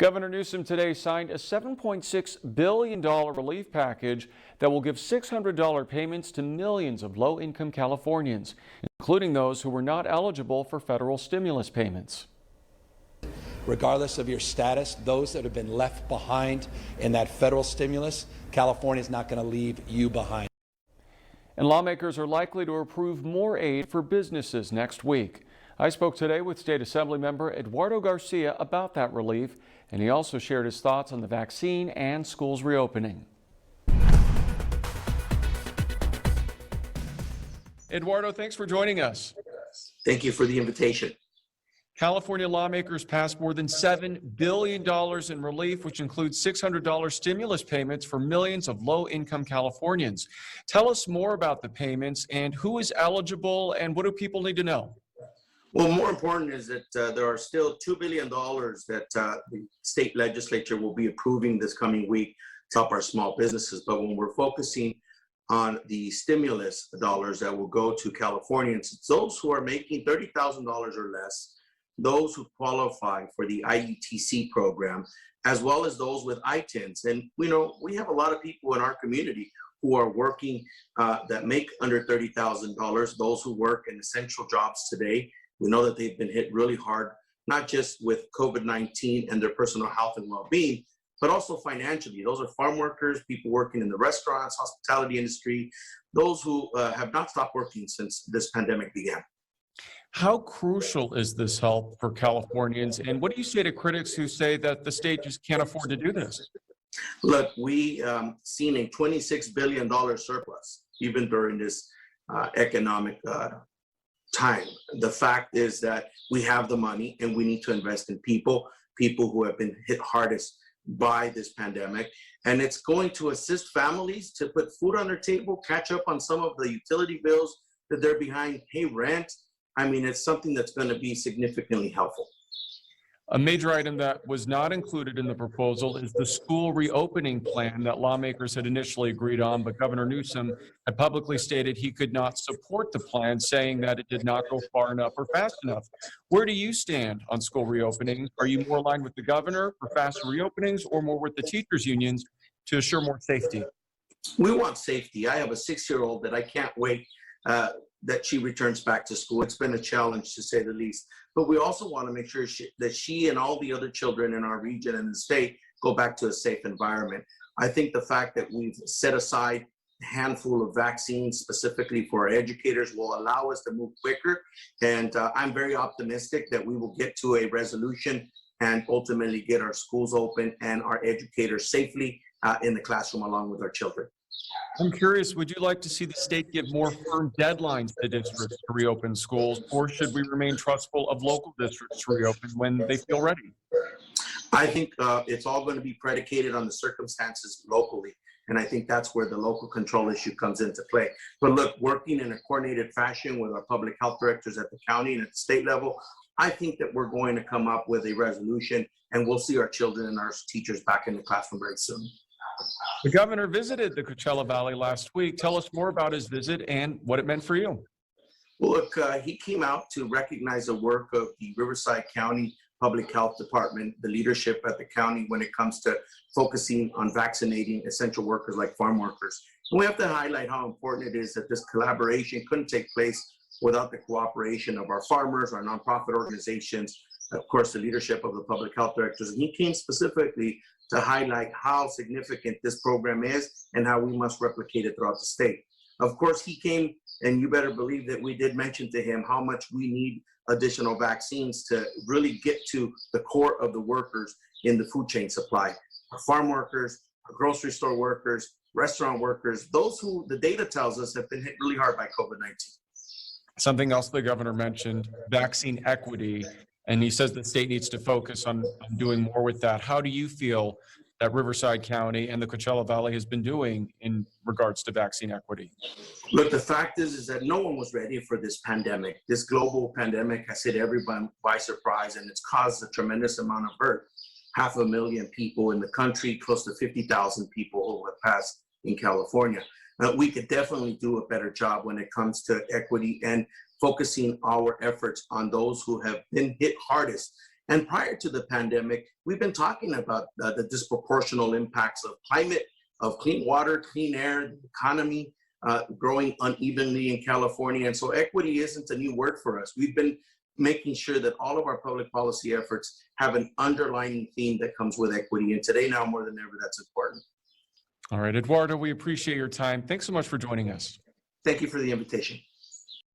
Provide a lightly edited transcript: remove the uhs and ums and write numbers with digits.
Governor Newsom today signed a $7.6 billion relief package that will give $600 payments to millions of low-income Californians, including those who were not eligible for federal stimulus payments. Regardless of your status, those that have been left behind in that federal stimulus, California is not going to leave you behind. And lawmakers are likely to approve more aid for businesses next week. I spoke today with State Assemblymember Eduardo Garcia about that relief, and he also shared his thoughts on the vaccine and schools reopening. Eduardo, thanks for joining us. Thank you for the invitation. California lawmakers passed more than $7 billion in relief, which includes $600 stimulus payments for millions of low-income Californians. Tell us more about the payments and who is eligible and what do people need to know? Well, more important is that there are still $2 billion that the state legislature will be approving this coming week to help our small businesses. But when we're focusing on the stimulus dollars that will go to Californians, it's those who are making $30,000 or less, those who qualify for the IETC program, as well as those with ITINs. And we have a lot of people in our community who are working that make under $30,000, those who work in essential jobs today. We know that they've been hit really hard, not just with COVID-19 and their personal health and well-being, but also financially. Those are farm workers, people working in the restaurants, hospitality industry, those who have not stopped working since this pandemic began. How crucial is this help for Californians? And what do you say to critics who say that the state just can't afford to do this? Look, we seen a $26 billion surplus even during this economic time. The fact is that we have the money and we need to invest in people who have been hit hardest by this pandemic. And it's going to assist families to put food on their table, catch up on some of the utility bills that they're behind, pay rent. I mean, it's something that's going to be significantly helpful. A major item that was not included in the proposal is the school reopening plan that lawmakers had initially agreed on, but Governor Newsom had publicly stated he could not support the plan, saying that it did not go far enough or fast enough. Where do you stand on school reopening? Are you more aligned with the governor for faster reopenings or more with the teachers' unions to assure more safety? We want safety. I have a 6-year-old that I can't wait that she returns back to school. It's been a challenge, to say the least. But we also want to make sure that she and all the other children in our region and the state go back to a safe environment. I think the fact that we've set aside a handful of vaccines specifically for our educators will allow us to move quicker. And I'm very optimistic that we will get to a resolution and ultimately get our schools open and our educators safely in the classroom along with our children. I'm curious, would you like to see the state give more firm deadlines to districts to reopen schools, or should we remain trustful of local districts to reopen when they feel ready? I think it's all going to be predicated on the circumstances locally. And I think that's where the local control issue comes into play. But look, working in a coordinated fashion with our public health directors at the county and at the state level, I think that we're going to come up with a resolution and we'll see our children and our teachers back in the classroom very soon. The governor visited the Coachella Valley last week. Tell us more about his visit and what it meant for you. Well, look, he came out to recognize the work of the Riverside County Public Health Department, the leadership at the county when it comes to focusing on vaccinating essential workers like farm workers. And we have to highlight how important it is that this collaboration couldn't take place without the cooperation of our farmers, our nonprofit organizations, of course, the leadership of the public health directors. And he came specifically to highlight how significant this program is and how we must replicate it throughout the state. Of course, he came, and you better believe that we did mention to him how much we need additional vaccines to really get to the core of the workers in the food chain supply. Our farm workers, our grocery store workers, restaurant workers, those who the data tells us have been hit really hard by COVID-19. Something else the governor mentioned, vaccine equity. And he says the state needs to focus on doing more with that. How do you feel that Riverside County and the Coachella Valley has been doing in regards to vaccine equity? Look, the fact is that no one was ready for this pandemic. This global pandemic has hit everyone by surprise, and it's caused a tremendous amount of hurt. 500,000 people in the country, close to 50,000 people who have passed in California. We could definitely do a better job when it comes to equity and focusing our efforts on those who have been hit hardest And prior to the pandemic, we've been talking about the disproportional impacts of climate, of clean water, clean air, the economy growing unevenly in California. And so equity isn't a new word for us. We've been making sure that all of our public policy efforts have an underlying theme that comes with equity. And today, now more than ever, that's important. All right, Eduardo, we appreciate your time. Thanks so much for joining us. Thank you for the invitation.